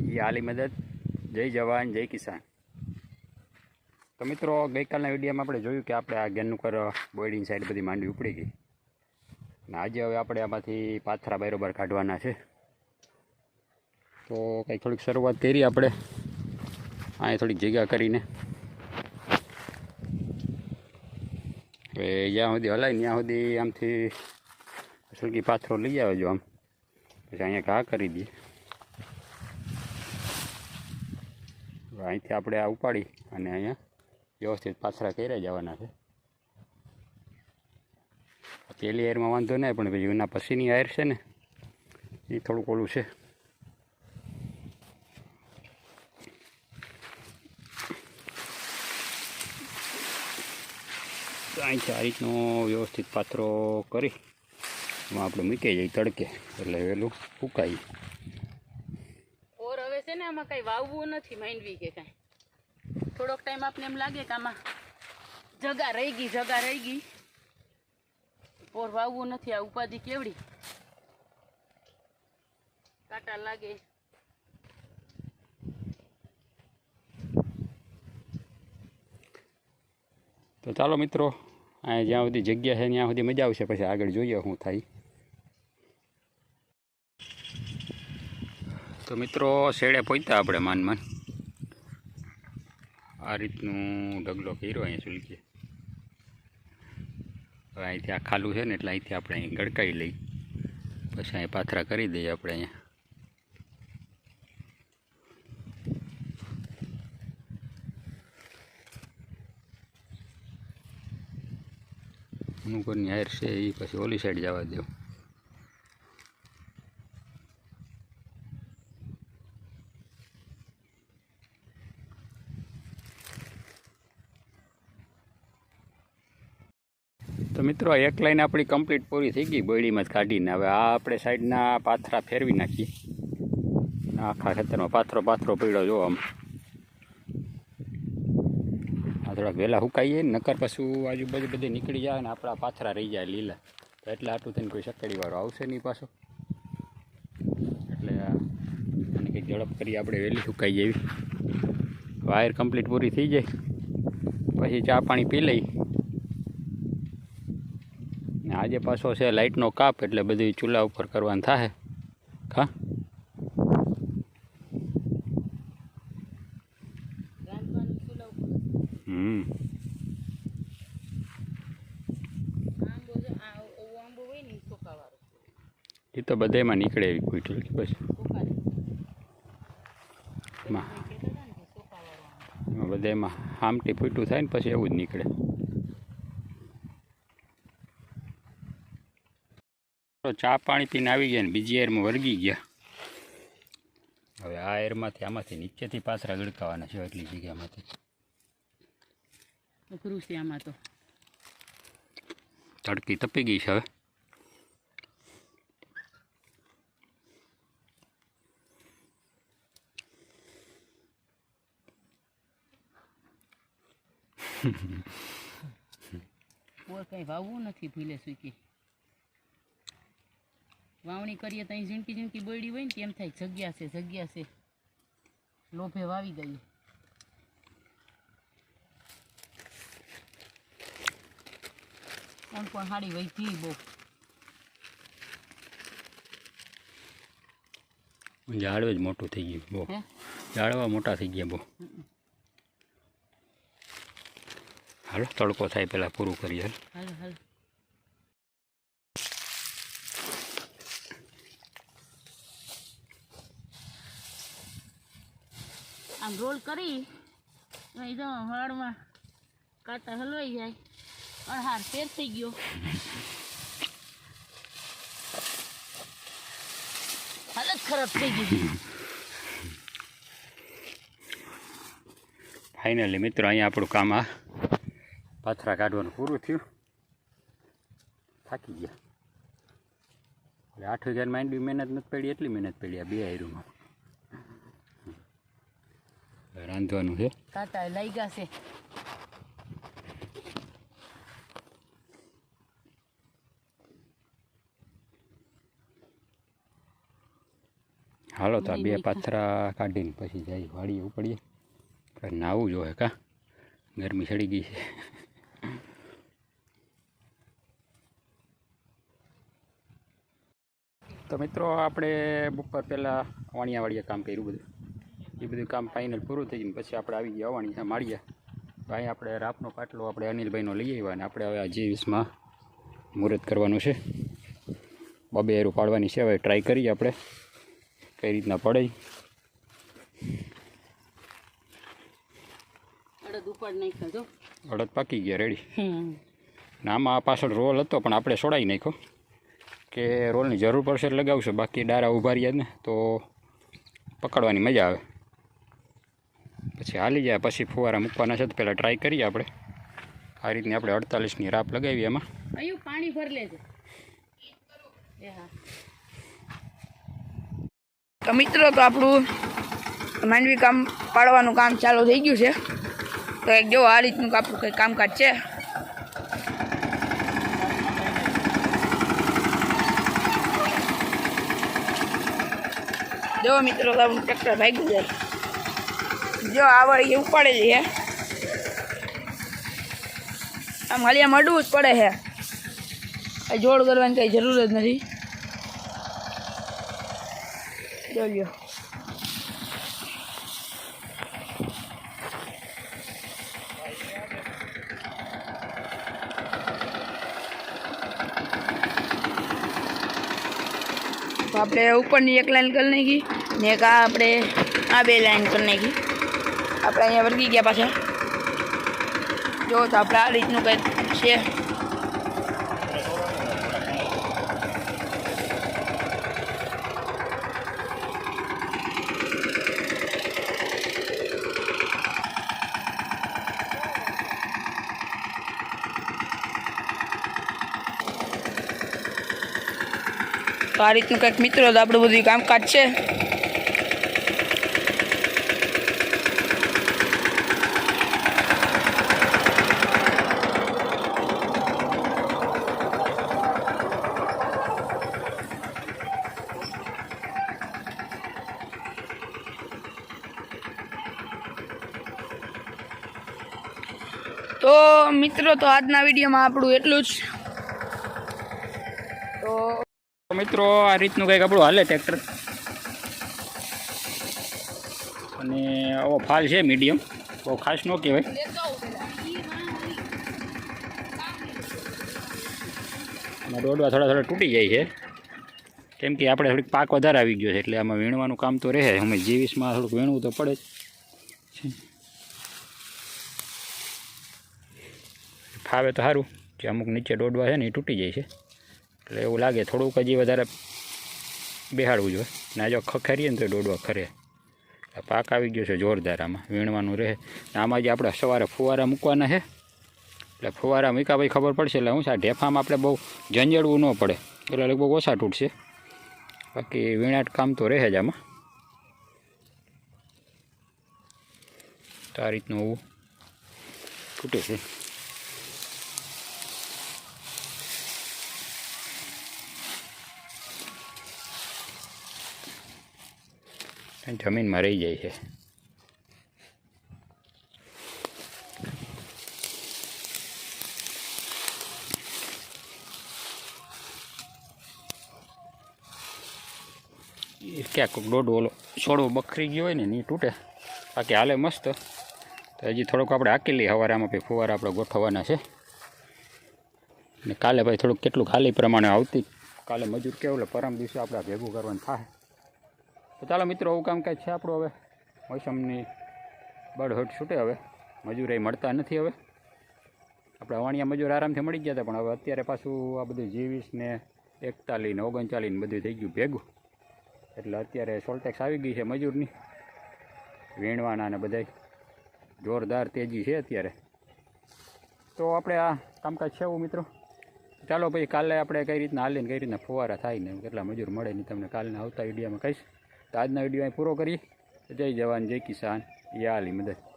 એ આલી મદદ. જય જવાન જય કિસાન. તો મિત્રો ગઈકાલના વિડીયોમાં આપણે જોયું કે આપણે આ ગેનુકર બોયડીની સાઈડ બધી માંડવી ઉપડી ગઈ અને આજે હવે આપણે આમાંથી પાથરા બરોબર કાઢવાના છે. તો કંઈક થોડીક શરૂઆત કરી આપણે અહીંયા થોડીક જગ્યા કરીને. હવે જ્યાં સુધી હલાય ત્યાં સુધી આમથી સળગી પાથરો લઈ આવે જો આમ, પછી અહીંયા ઘા કરી દઈએ. અહીંથી આપણે આ ઉપાડી અને અહીંયા વ્યવસ્થિત પાથરા કર્યા જવાના છે. પેલી હાયરમાં વાંધો નહીં, પણ પછી એના પછીની હાયર છે ને એ થોડુંક ઓલું છે. તો અહીંથી આ રીતનો વ્યવસ્થિત પાથરો કરી એમાં આપણે મૂકી જઈએ તડકે, એટલે વહેલું ફૂંકાય. ઓર હવે છે ને આમાં કઈ વાવવું નથી માંડવી કે કાંઈ. થોડોક ટાઈમ આપને એમ લાગે કે આમાં જગા રહી ગઈ ઓર વાવવું નથી. આ ઉપાધિ કેવડી કાંટા લાગે. તો ચાલો મિત્રો, અહીંયા જ્યાં સુધી જગ્યા છે ત્યાં સુધી મજા આવશે, પછી આગળ જોઈએ શું થાય. તો મિત્રો શેડે પહોંચ્યા આપણે માન આ રીતનું ઢગલો કર્યો અહીંયા સુલકી. હવે અહીંથી આ ખાલું છે ને એટલે અહીંથી આપણે અહીં ગડકાઈ લઈ, પછી અહીં પાથરા કરી દઈએ આપણે અહીંયા. અનુકૂળની હાયર છે એ પછી ઓલી સાઈડ જવા દો. તો મિત્રો એક લાઈન આપણી કમ્પ્લીટ પૂરી થઈ ગઈ બોયડીમાં જ કાઢીને. હવે આ આપણે સાઈડના પાથરા ફેરવી નાખીએ. આખા ખેતરમાં પાથરો પડ્યો જો આમ. આ થોડાક વહેલા સુકાઈએ ને, નકર પાછું આજુબાજુ બધી નીકળી જાય ને આપણા પાથરા રહી જાય લીલા. તો એટલે આટલું થઈને કોઈ સકડીવાળો આવશે નહીં પાછો. એટલે આને કંઈક ઝડપ કરી આપણે વહેલી સુકાઈ જેવી. વાયર કમ્પ્લીટ પૂરી થઈ જાય પછી ચા પાણી પી લઈ. આજે પાછો છે લાઇટનો કાપ, એટલે બધું ચૂલા ઉપર કરવાનું થાય. હા એ તો બધામાં નીકળે એવી ફૂટલ કે બસ બધામાં આમટી ફૂટું થાય ને પછી એવું જ નીકળે. ચા પાણી પીને આવી ગયા ને બીજી એરમાં વળગી ગયા. હવે આ એરમાંથી આમાંથી નીચેથી પાછરા ગડકાવાના છે એટલી જગ્યામાંથી. અઘરું છે આમાં તો. તડકી તપી ગઈ છે હવે. ઓર કઈ વાવવું નથી ભૂલે સૂકી. વાવણી કરીએ તો અહીં ઝીણકી બોયડી હોય ને તેમ થાય જગ્યા છે લોભે વાવી દઈએ. પણ હાડી વધી બહુ. ઝાડવા જ મોટું થઈ ગયું બહુ. ઝાડવા મોટા થઈ ગયા બહુ. હાલો તડકો થાય પહેલાં પૂરું કરીએ. હાલ આમ રોલ કરી હળમાં કાંટા હલવાઈ જાય. અડહાર ફેર થઈ ગયો. હાલત ખરાબ થઈ ગઈ. ફાઇનલી મિત્રો અહીંયા આપણું કામ આ પાથરા કાઢવાનું પૂરું થયું. થાકી ગયા. એટલે 8,000 માંડવી મહેનત નથી પડી, એટલી મહેનત પડી આ બે હાયરુમાં. રાંધવાનું છે. કાંટા લઈ ગયા છે. હાલો તો આ બે પાથરા કાઢીને પછી જઈ વાડીએ ઉપડીએ. નાવું જોઈએ કા, ગરમી ચડી ગઈ છે. તો મિત્રો આપણે બપોર પહેલાં વાણિયાવાડીએ કામ કર્યું બધું. એ બધું કામ ફાઇનલ પૂરું થઈ ગયું પછી આપણે આવી ગયા વાણિયા માળીયા. તો અહીં આપણે રાપનો પાટલો આપણે અનિલભાઈનો લઈ આવ્યા અને આપણે હવે આ G20માં મુહૂર્ત કરવાનું છે. બબે એરું પાડવાની છે. હવે ટ્રાય કરીએ આપણે કઈ રીતના પડે. અડદ પાકી ગયા રેડી. ને આમાં પાછળ રોલ હતો પણ આપણે છોડાવી નાખ્યો કે રોલની જરૂર પડશે એટલે લગાવશે, બાકી ડારા ઊભા રહ્યા ને તો પકડવાની મજા આવે. પછી હાલી જાય પછી ફુવારા મૂકવાના છે. તો પહેલાં ટ્રાય કરીએ આપણે આ રીતની. આપણે 48ની રાપ લગાવી એમાં પાણી ભરી લેજો. તો મિત્રો તો આપણું માંડવી કામ પાડવાનું કામ ચાલુ થઈ ગયું છે. તો એક જો આ રીતનું આપણું કંઈ કામકાજ છે. જો મિત્રો તો આપણું ટ્રેક્ટર ભાગ્યું જાય. જો આ વળી ઉપાડેલી છે. આમ ખાલી આમ અડવું જ પડે છે. કંઈ જોડ કરવાની કંઈ જરૂર જ નથી. જોજો તો આપણે ઉપરની એક લાઈન કરી નાખી ને એક આપણે આ બે લાઈન કરી નાખી. આપણે અહીંયા વર્ગી ગયા પાછા. જો તો આપણે આ રીતનું કંઈક છે. તો આ રીતનું કંઈક મિત્રો તો આપણું બધું કામકાજ છે. તો મિત્રો તો આજના વિડીયોમાં આપણું એટલું જ. તો મિત્રો આ રીતનું કંઈક આપણું હાલે ટ્રેક્ટર. અને આવો ફાલ છે મીડિયમ, બહુ ખાસ ન કહેવાય. આમાં દોડવા થોડા થોડા તૂટી જાય છે કેમ કે આપણે થોડીક પાક વધારે આવી ગયો છે એટલે આમાં વીણવાનું કામ તો રહે. અમે G20માં થોડુંક વીણવું તો પડે જ. ફાવે તો સારું કે અમુક નીચે દોડવા છે ને એ તૂટી જાય છે એટલે એવું લાગે થોડુંક હજી વધારે બેહાડવું જોઈએ. ના જો ખખેરીએ ને તો દોડવા ખરે. પાક આવી ગયો છે જોરદાર. આમાં વીણવાનું રહે. આમાં જે આપણે સવારે ફુવારા મૂકવાના છે એટલે ફુવારા મૂક્યા પછી ખબર પડશે. એટલે શું છે ઢેફામાં આપણે બહુ ઝંઝડવું ન પડે એટલે લગભગ ઓછા તૂટશે. બાકી વીણાટ કામ તો રહે જ આમાં. તો આ રીતનું તૂટે છે. જમીનમાં રહી જાય છે. ક્યાંક દોડો ઓલો છોડવો બખરી ગયો હોય ને એ તૂટે. બાકી હાલે મસ્ત. તો હજી થોડુંક આપણે હાકી લઈએ. સવારે આમાં પછી ફુવારા આપણે ગોઠવવાના છે ને કાલે ભાઈ થોડુંક કેટલું ખાલી પ્રમાણે આવતી કાલે મજૂર કેવું એટલે પરમ દિવસે આપણે ભેગું કરવાનું થાય. તો ચાલો મિત્રો આવું કામકાજ છે આપણું. હવે મોસમની બળહટ છૂટે. હવે મજૂર એ મળતા નથી. હવે આપણે વાણિયા મજૂર આરામથી મળી ગયા હતા પણ હવે અત્યારે પાછું આ બધું G20 ને 41 ને 39 ને બધું થઈ ગયું ભેગું. એટલે અત્યારે સોલ્ટેક્સ આવી ગઈ છે મજૂરની. વીણવાના ને બધાય જોરદાર તેજી છે અત્યારે. તો આપણે આ કામકાજ છે એવું મિત્રો. ચાલો પછી કાલે આપણે કઈ રીતના હાલીને કઈ રીતના ફુવારા થાય ને કેટલા મજૂર મળે ને તમને કાલના આવતા વિડીયોમાં કહીશ. તો આજના વિડીયો અહીં પૂરો કરીએ. જય જવાન જય કિસાન યા અલી મદદ.